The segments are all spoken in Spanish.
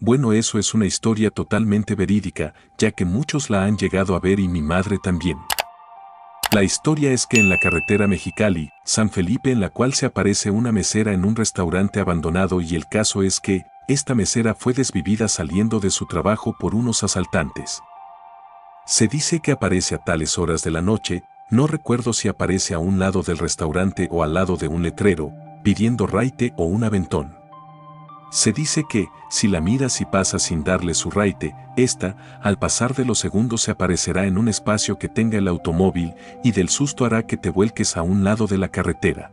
Bueno, eso es una historia totalmente verídica, ya que muchos la han llegado a ver y mi madre también. La historia es que en la carretera Mexicali, San Felipe, en la cual se aparece una mesera en un restaurante abandonado, y el caso es que esta mesera fue desvivida saliendo de su trabajo por unos asaltantes. Se dice que aparece a tales horas de la noche, no recuerdo si aparece a un lado del restaurante o al lado de un letrero, pidiendo raite o un aventón. Se dice que, si la miras y pasas sin darle su raite, esta, al pasar de los segundos, se aparecerá en un espacio que tenga el automóvil y del susto hará que te vuelques a un lado de la carretera.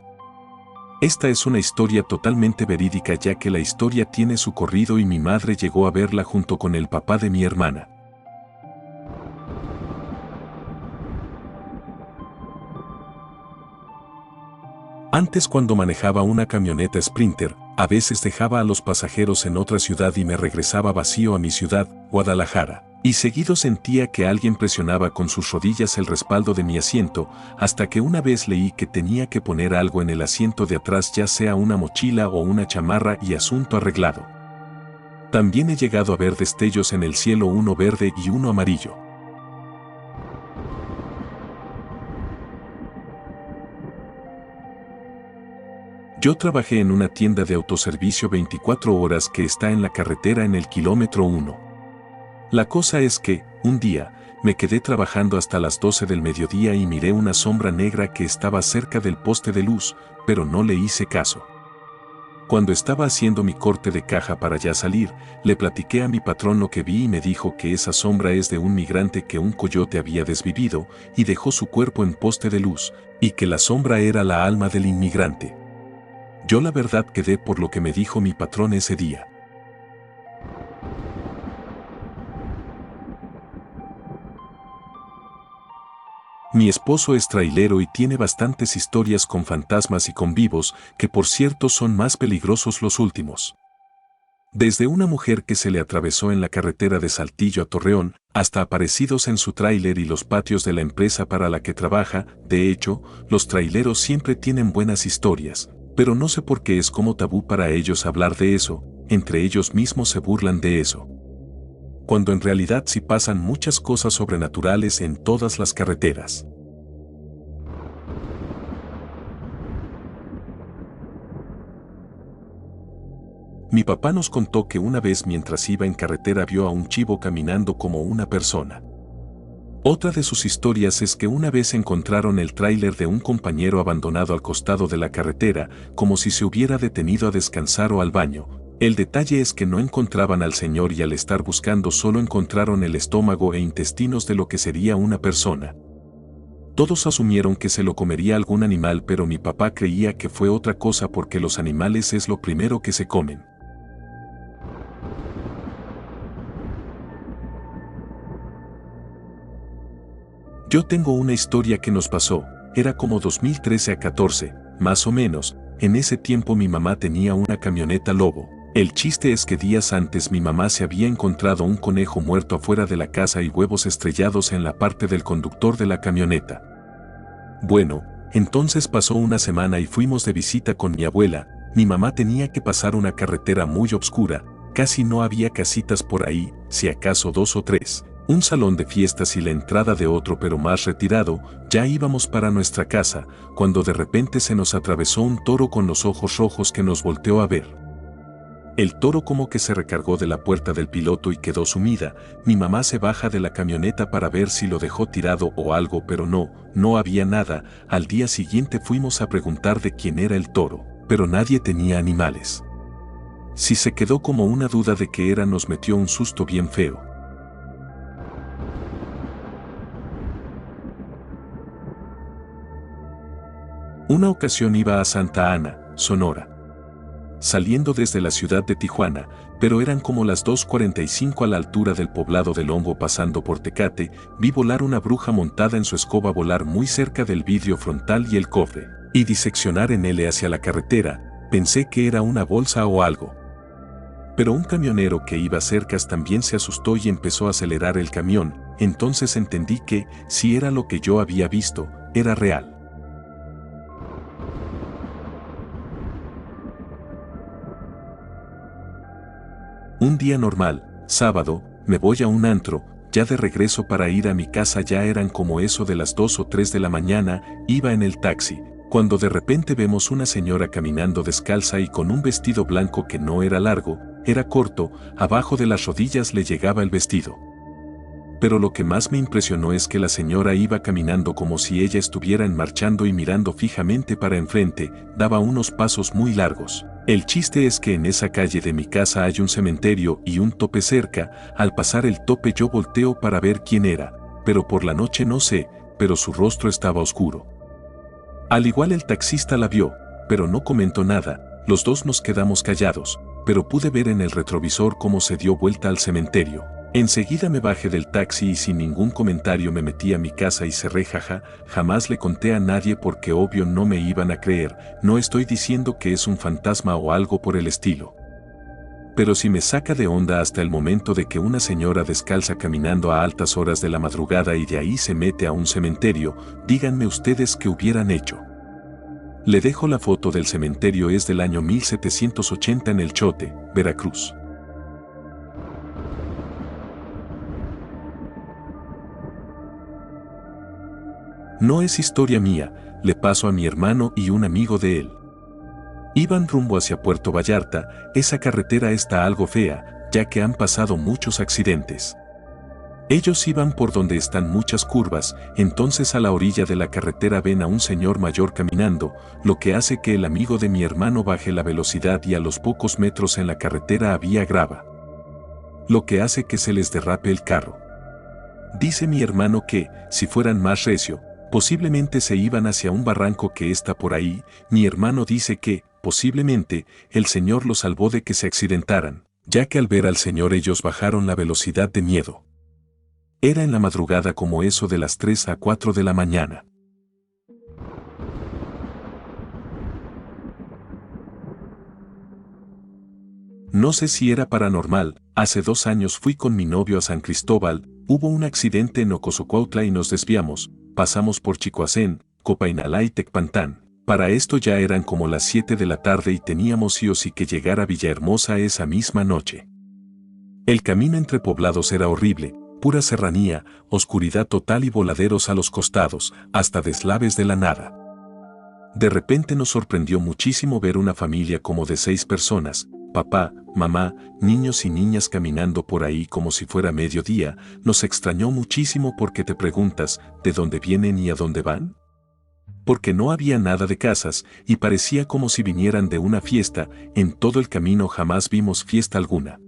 Esta es una historia totalmente verídica, ya que la historia tiene su corrido y mi madre llegó a verla junto con el papá de mi hermana. Antes, cuando manejaba una camioneta Sprinter, a veces dejaba a los pasajeros en otra ciudad y me regresaba vacío a mi ciudad, Guadalajara. Y seguido sentía que alguien presionaba con sus rodillas el respaldo de mi asiento, hasta que una vez leí que tenía que poner algo en el asiento de atrás, ya sea una mochila o una chamarra, y asunto arreglado. También he llegado a ver destellos en el cielo, uno verde y uno amarillo. Yo trabajé en una tienda de autoservicio 24 horas que está en la carretera en el kilómetro 1. La cosa es que, un día, me quedé trabajando hasta las 12 del mediodía y miré una sombra negra que estaba cerca del poste de luz, pero no le hice caso. Cuando estaba haciendo mi corte de caja para ya salir, le platiqué a mi patrón lo que vi y me dijo que esa sombra es de un migrante que un coyote había desvivido y dejó su cuerpo en poste de luz, y que la sombra era la alma del inmigrante. Yo la verdad quedé por lo que me dijo mi patrón ese día. Mi esposo es trailero y tiene bastantes historias con fantasmas y con vivos, que por cierto son más peligrosos los últimos. Desde una mujer que se le atravesó en la carretera de Saltillo a Torreón, hasta aparecidos en su tráiler y los patios de la empresa para la que trabaja. De hecho, los traileros siempre tienen buenas historias, pero no sé por qué es como tabú para ellos hablar de eso, entre ellos mismos se burlan de eso. Cuando en realidad sí pasan muchas cosas sobrenaturales en todas las carreteras. Mi papá nos contó que una vez mientras iba en carretera vio a un chivo caminando como una persona. Otra de sus historias es que una vez encontraron el tráiler de un compañero abandonado al costado de la carretera, como si se hubiera detenido a descansar o al baño. El detalle es que no encontraban al señor y al estar buscando solo encontraron el estómago e intestinos de lo que sería una persona. Todos asumieron que se lo comería algún animal, pero mi papá creía que fue otra cosa porque los animales es lo primero que se comen. Yo tengo una historia que nos pasó, era como 2013 a 14, más o menos. En ese tiempo mi mamá tenía una camioneta Lobo. El chiste es que días antes mi mamá se había encontrado un conejo muerto afuera de la casa y huevos estrellados en la parte del conductor de la camioneta. Bueno, entonces pasó una semana y fuimos de visita con mi abuela. Mi mamá tenía que pasar una carretera muy oscura, casi no había casitas por ahí, si acaso 2 o 3. Un salón de fiestas y la entrada de otro pero más retirado. Ya íbamos para nuestra casa, cuando de repente se nos atravesó un toro con los ojos rojos que nos volteó a ver. El toro como que se recargó de la puerta del piloto y quedó sumida. Mi mamá se baja de la camioneta para ver si lo dejó tirado o algo, pero no había nada. Al día siguiente fuimos a preguntar de quién era el toro, pero nadie tenía animales. Si se quedó como una duda de que era, nos metió un susto bien feo. Una ocasión iba a Santa Ana, Sonora, saliendo desde la ciudad de Tijuana, pero eran como las 2:45 a la altura del poblado de Longo pasando por Tecate, vi volar una bruja montada en su escoba volar muy cerca del vidrio frontal y el cofre, y diseccionar en L hacia la carretera. Pensé que era una bolsa o algo. Pero un camionero que iba cerca también se asustó y empezó a acelerar el camión, entonces entendí que, si era lo que yo había visto, era real. Un día normal, sábado, me voy a un antro, ya de regreso para ir a mi casa ya eran como eso de las 2 o 3 de la mañana, iba en el taxi, cuando de repente vemos una señora caminando descalza y con un vestido blanco que no era largo, era corto, abajo de las rodillas le llegaba el vestido. Pero lo que más me impresionó es que la señora iba caminando como si ella estuviera marchando y mirando fijamente para enfrente, daba unos pasos muy largos. El chiste es que en esa calle de mi casa hay un cementerio y un tope cerca, al pasar el tope yo volteo para ver quién era, pero por la noche no sé, pero su rostro estaba oscuro. Al igual el taxista la vio, pero no comentó nada, los dos nos quedamos callados, pero pude ver en el retrovisor cómo se dio vuelta al cementerio. Enseguida me bajé del taxi y sin ningún comentario me metí a mi casa y cerré jaja, jamás le conté a nadie porque obvio no me iban a creer, no estoy diciendo que es un fantasma o algo por el estilo. Pero si me saca de onda hasta el momento de que una señora descalza caminando a altas horas de la madrugada y de ahí se mete a un cementerio, díganme ustedes qué hubieran hecho. Le dejo la foto del cementerio, es del año 1780 en El Chote, Veracruz. No es historia mía, le paso a mi hermano y un amigo de él. Iban rumbo hacia Puerto Vallarta, esa carretera está algo fea, ya que han pasado muchos accidentes. Ellos iban por donde están muchas curvas, entonces a la orilla de la carretera ven a un señor mayor caminando, lo que hace que el amigo de mi hermano baje la velocidad y a los pocos metros en la carretera había grava. Lo que hace que se les derrape el carro. Dice mi hermano que, si fueran más recio, posiblemente se iban hacia un barranco que está por ahí. Mi hermano dice que, posiblemente, el señor los salvó de que se accidentaran, ya que al ver al señor ellos bajaron la velocidad de miedo. Era en la madrugada como eso de las 3 a 4 de la mañana. No sé si era paranormal, hace 2 años fui con mi novio a San Cristóbal, hubo un accidente en Ocosocuautla y nos desviamos, pasamos por Chicoacén, Copainalá y Tecpantán. Para esto ya eran como las 7 de la tarde y teníamos sí o sí que llegar a Villahermosa esa misma noche. El camino entre poblados era horrible, pura serranía, oscuridad total y voladeros a los costados, hasta deslaves de la nada. De repente nos sorprendió muchísimo ver una familia como de 6 personas, papá, mamá, niños y niñas caminando por ahí como si fuera mediodía. Nos extrañó muchísimo porque te preguntas, ¿de dónde vienen y a dónde van? Porque no había nada de casas y parecía como si vinieran de una fiesta, en todo el camino jamás vimos fiesta alguna.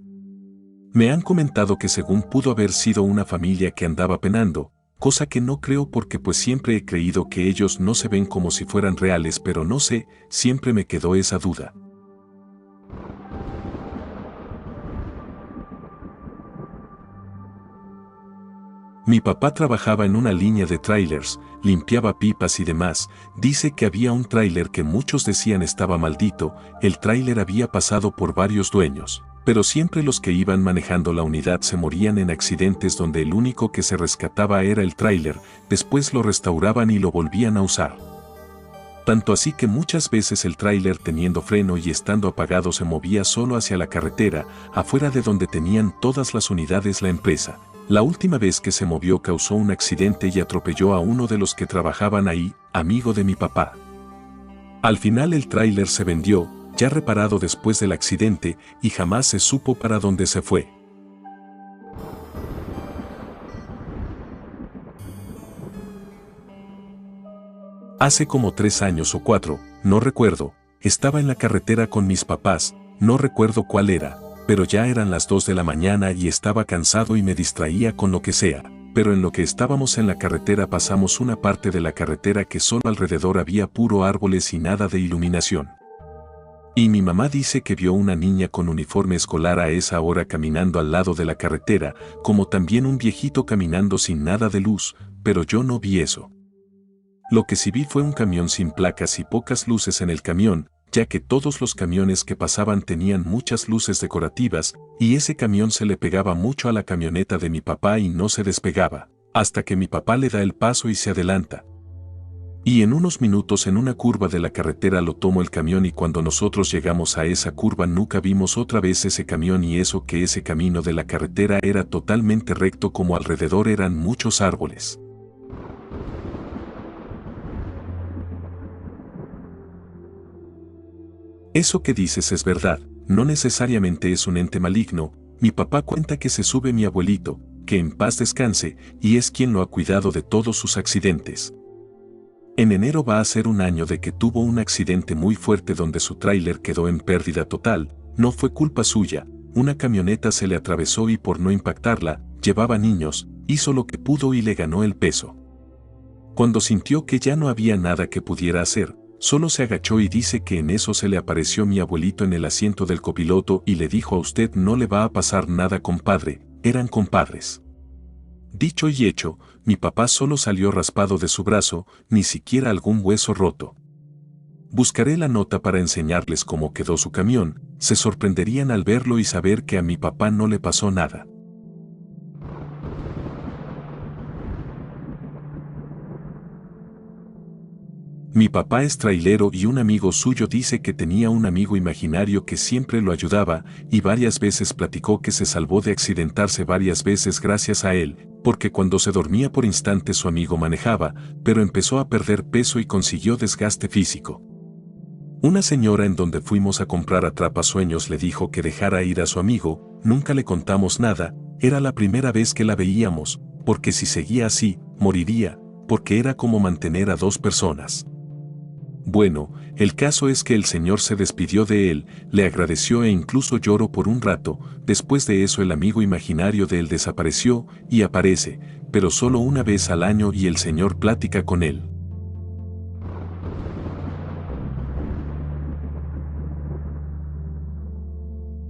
Me han comentado que según pudo haber sido una familia que andaba penando, cosa que no creo porque pues siempre he creído que ellos no se ven como si fueran reales, pero no sé, siempre me quedó esa duda. Mi papá trabajaba en una línea de trailers, limpiaba pipas y demás. Dice que había un tráiler que muchos decían estaba maldito, el tráiler había pasado por varios dueños, pero siempre los que iban manejando la unidad se morían en accidentes donde el único que se rescataba era el tráiler, después lo restauraban y lo volvían a usar. Tanto así que muchas veces el tráiler teniendo freno y estando apagado se movía solo hacia la carretera, afuera de donde tenían todas las unidades la empresa. La última vez que se movió causó un accidente y atropelló a uno de los que trabajaban ahí, amigo de mi papá. Al final el tráiler se vendió, ya reparado después del accidente, y jamás se supo para dónde se fue. Hace como 3 años o 4, no recuerdo, estaba en la carretera con mis papás, no recuerdo cuál era, pero ya eran las 2 de la mañana y estaba cansado y me distraía con lo que sea. Pero en lo que estábamos en la carretera pasamos una parte de la carretera que solo alrededor había puro árboles y nada de iluminación. Y mi mamá dice que vio una niña con uniforme escolar a esa hora caminando al lado de la carretera, como también un viejito caminando sin nada de luz, pero yo no vi eso. Lo que sí vi fue un camión sin placas y pocas luces en el camión, ya que todos los camiones que pasaban tenían muchas luces decorativas, y ese camión se le pegaba mucho a la camioneta de mi papá y no se despegaba, hasta que mi papá le da el paso y se adelanta. Y en unos minutos en una curva de la carretera lo tomó el camión y cuando nosotros llegamos a esa curva nunca vimos otra vez ese camión y eso que ese camino de la carretera era totalmente recto como alrededor eran muchos árboles. Eso que dices es verdad, no necesariamente es un ente maligno. Mi papá cuenta que se sube mi abuelito, que en paz descanse, y es quien lo ha cuidado de todos sus accidentes. En enero va a ser un año de que tuvo un accidente muy fuerte donde su tráiler quedó en pérdida total, no fue culpa suya, una camioneta se le atravesó y por no impactarla, llevaba niños, hizo lo que pudo y le ganó el peso. Cuando sintió que ya no había nada que pudiera hacer, solo se agachó y dice que en eso se le apareció mi abuelito en el asiento del copiloto y le dijo: a usted no le va a pasar nada, compadre. Eran compadres. Dicho y hecho, mi papá solo salió raspado de su brazo, ni siquiera algún hueso roto. Buscaré la nota para enseñarles cómo quedó su camión, se sorprenderían al verlo y saber que a mi papá no le pasó nada. Mi papá es trailero y un amigo suyo dice que tenía un amigo imaginario que siempre lo ayudaba y varias veces platicó que se salvó de accidentarse varias veces gracias a él, porque cuando se dormía por instantes su amigo manejaba, pero empezó a perder peso y consiguió desgaste físico. Una señora en donde fuimos a comprar atrapasueños le dijo que dejara ir a su amigo, nunca le contamos nada, era la primera vez que la veíamos, porque si seguía así, moriría, porque era como mantener a dos personas. Bueno, el caso es que el señor se despidió de él, le agradeció e incluso lloró por un rato. Después de eso el amigo imaginario de él desapareció y aparece, pero solo una vez al año y el señor platica con él.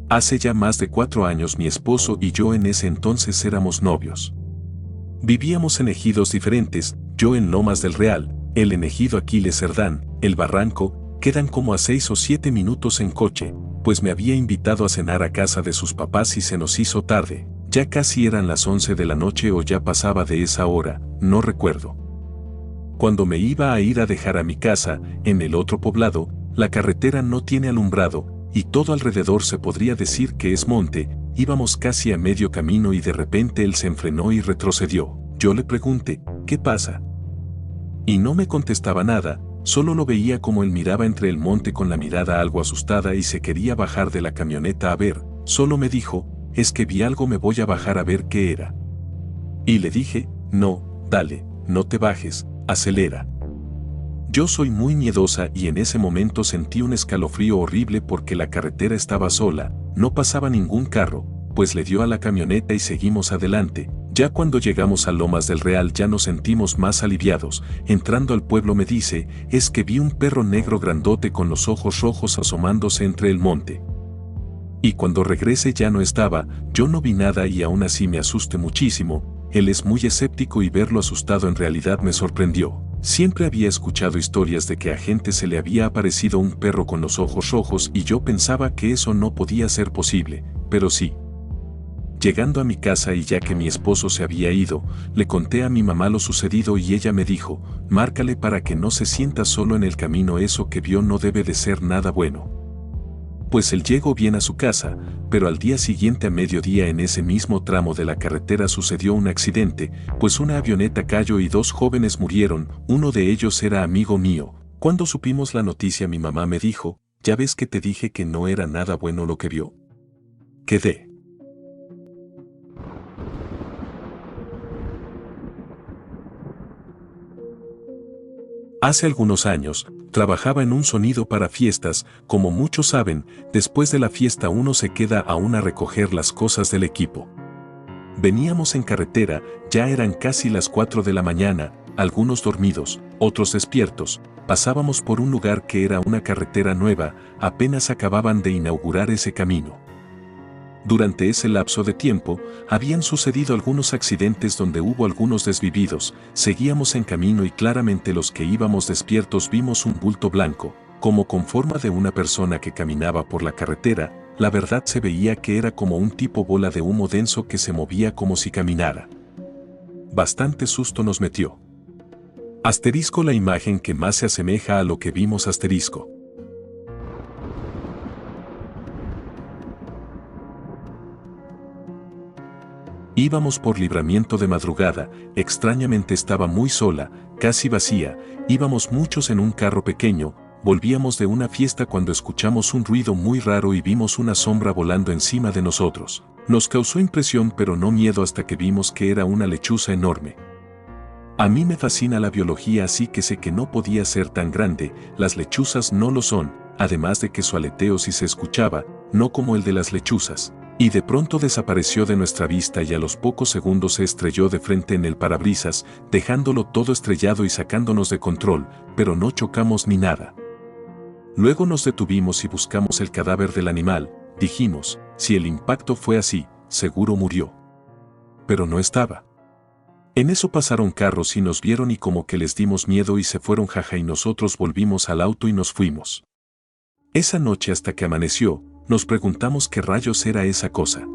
Hace ya más de 4 años mi esposo y yo en ese entonces éramos novios. Vivíamos en ejidos diferentes, yo en Lomas del Real, él en Ejido Aquiles Cerdán. El Barranco, quedan como a 6 o 7 minutos en coche, pues me había invitado a cenar a casa de sus papás y se nos hizo tarde, ya casi eran las 11 de la noche o ya pasaba de esa hora, no recuerdo. Cuando me iba a ir a dejar a mi casa, en el otro poblado, la carretera no tiene alumbrado, y todo alrededor se podría decir que es monte, íbamos casi a medio camino y de repente él se enfrenó y retrocedió. Yo le pregunté, ¿qué pasa? Y no me contestaba nada. Solo lo veía como él miraba entre el monte con la mirada algo asustada y se quería bajar de la camioneta a ver, solo me dijo, es que vi algo, me voy a bajar a ver qué era. Y le dije, no, dale, no te bajes, acelera. Yo soy muy miedosa y en ese momento sentí un escalofrío horrible porque la carretera estaba sola, no pasaba ningún carro, pues le dio a la camioneta y seguimos adelante. Ya cuando llegamos a Lomas del Real ya nos sentimos más aliviados. Entrando al pueblo me dice, es que vi un perro negro grandote con los ojos rojos asomándose entre el monte. Y cuando regrese ya no estaba, yo no vi nada y aún así me asusté muchísimo. Él es muy escéptico y verlo asustado en realidad me sorprendió. Siempre había escuchado historias de que a gente se le había aparecido un perro con los ojos rojos y yo pensaba que eso no podía ser posible, pero sí. Llegando a mi casa y ya que mi esposo se había ido, le conté a mi mamá lo sucedido y ella me dijo, márcale para que no se sienta solo en el camino, eso que vio no debe de ser nada bueno. Pues él llegó bien a su casa, pero al día siguiente a mediodía en ese mismo tramo de la carretera sucedió un accidente, pues una avioneta cayó y 2 jóvenes murieron, uno de ellos era amigo mío. Cuando supimos la noticia mi mamá me dijo, ¿ya ves que te dije que no era nada bueno lo que vio? Quedé. Hace algunos años, trabajaba en un sonido para fiestas, como muchos saben, después de la fiesta uno se queda aún a recoger las cosas del equipo. Veníamos en carretera, ya eran casi las 4 de la mañana, algunos dormidos, otros despiertos, pasábamos por un lugar que era una carretera nueva, apenas acababan de inaugurar ese camino. Durante ese lapso de tiempo, habían sucedido algunos accidentes donde hubo algunos desvividos, seguíamos en camino y claramente los que íbamos despiertos vimos un bulto blanco, como con forma de una persona que caminaba por la carretera, la verdad se veía que era como un tipo bola de humo denso que se movía como si caminara. Bastante susto nos metió. Asterisco la imagen que más se asemeja a lo que vimos asterisco. Íbamos por Libramiento de madrugada, extrañamente estaba muy sola, casi vacía, íbamos muchos en un carro pequeño, volvíamos de una fiesta cuando escuchamos un ruido muy raro y vimos una sombra volando encima de nosotros. Nos causó impresión pero no miedo hasta que vimos que era una lechuza enorme. A mí me fascina la biología, así que sé que no podía ser tan grande, las lechuzas no lo son, además de que su aleteo sí se escuchaba, no como el de las lechuzas. Y de pronto desapareció de nuestra vista y a los pocos segundos se estrelló de frente en el parabrisas, dejándolo todo estrellado y sacándonos de control, pero no chocamos ni nada. Luego nos detuvimos y buscamos el cadáver del animal, dijimos, si el impacto fue así, seguro murió. Pero no estaba. En eso pasaron carros y nos vieron y como que les dimos miedo y se fueron jaja y nosotros volvimos al auto y nos fuimos. Esa noche hasta que amaneció, nos preguntamos qué rayos era esa cosa.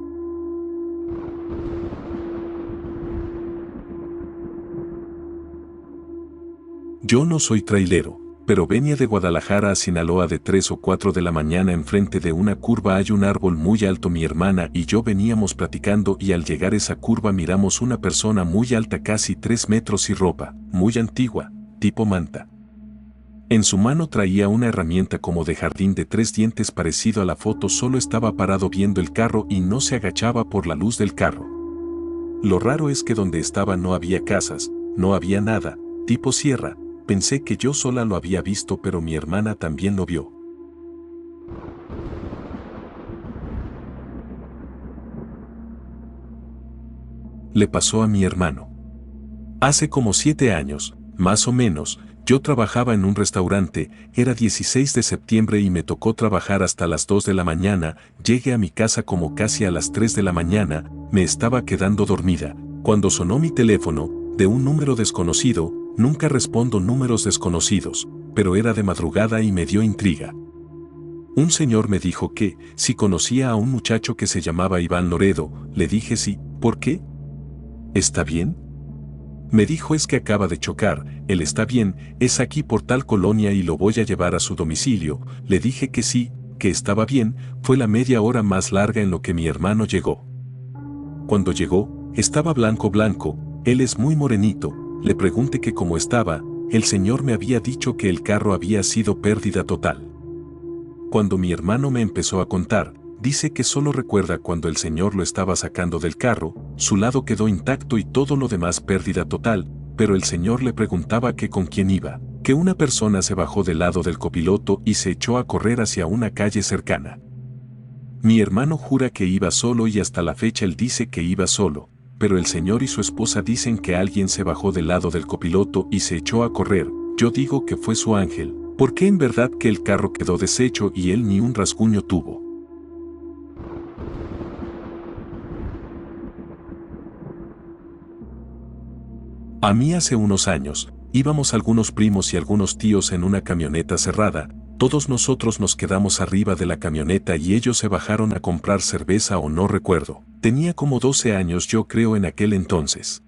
Yo no soy trailero, pero venía de Guadalajara a Sinaloa de 3 o 4 de la mañana. Enfrente de una curva hay un árbol muy alto. Mi hermana y yo veníamos platicando y al llegar a esa curva miramos una persona muy alta, casi 3 metros y ropa, muy antigua, tipo manta. En su mano traía una herramienta como de jardín de 3 dientes parecido a la foto, solo estaba parado viendo el carro y no se agachaba por la luz del carro. Lo raro es que donde estaba no había casas, no había nada, tipo sierra. Pensé que yo sola lo había visto, pero mi hermana también lo vio. Le pasó a mi hermano. Hace como 7 años, más o menos, yo trabajaba en un restaurante, era 16 de septiembre y me tocó trabajar hasta las 2 de la mañana, llegué a mi casa como casi a las 3 de la mañana, me estaba quedando dormida, cuando sonó mi teléfono, de un número desconocido. Nunca respondo números desconocidos, pero era de madrugada y me dio intriga. Un señor me dijo que, si conocía a un muchacho que se llamaba Iván Loredo, le dije sí, ¿por qué? ¿Está bien? Me dijo es que acaba de chocar, él está bien, es aquí por tal colonia y lo voy a llevar a su domicilio. Le dije que sí, que estaba bien, fue la media hora más larga en lo que mi hermano llegó. Cuando llegó, estaba blanco, él es muy morenito. Le pregunté que cómo estaba, el señor me había dicho que el carro había sido pérdida total. Cuando mi hermano me empezó a contar, dice que solo recuerda cuando el señor lo estaba sacando del carro, su lado quedó intacto y todo lo demás pérdida total, pero el señor le preguntaba que con quién iba, que una persona se bajó del lado del copiloto y se echó a correr hacia una calle cercana. Mi hermano jura que iba solo y hasta la fecha él dice que iba solo. Pero el señor y su esposa dicen que alguien se bajó del lado del copiloto y se echó a correr. Yo digo que fue su ángel, porque en verdad que el carro quedó deshecho y él ni un rasguño tuvo. A mí hace unos años, íbamos algunos primos y algunos tíos en una camioneta cerrada, todos nosotros nos quedamos arriba de la camioneta y ellos se bajaron a comprar cerveza o no recuerdo. Tenía como 12 años yo creo en aquel entonces.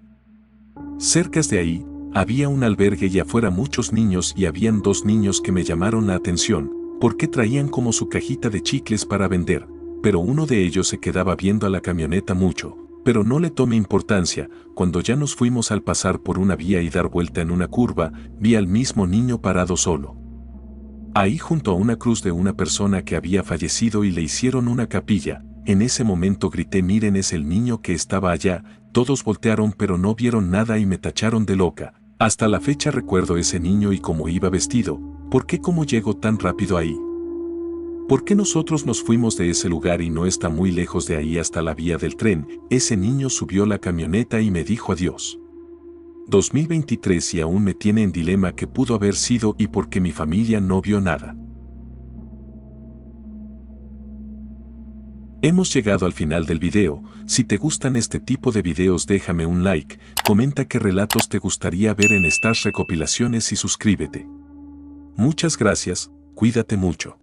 Cerca de ahí, había un albergue y afuera muchos niños y habían 2 niños que me llamaron la atención, porque traían como su cajita de chicles para vender, pero uno de ellos se quedaba viendo a la camioneta mucho, pero no le tomé importancia. Cuando ya nos fuimos al pasar por una vía y dar vuelta en una curva, vi al mismo niño parado solo. Ahí junto a una cruz de una persona que había fallecido y le hicieron una capilla. En ese momento grité miren es el niño que estaba allá, todos voltearon pero no vieron nada y me tacharon de loca. Hasta la fecha recuerdo ese niño y cómo iba vestido. ¿Por qué cómo llegó tan rápido ahí? ¿Por qué nosotros nos fuimos de ese lugar y no está muy lejos de ahí hasta la vía del tren? Ese niño subió la camioneta y me dijo adiós. 2023 y aún me tiene en dilema qué pudo haber sido y por qué mi familia no vio nada. Hemos llegado al final del video. Si te gustan este tipo de videos déjame un like, comenta qué relatos te gustaría ver en estas recopilaciones y suscríbete. Muchas gracias, cuídate mucho.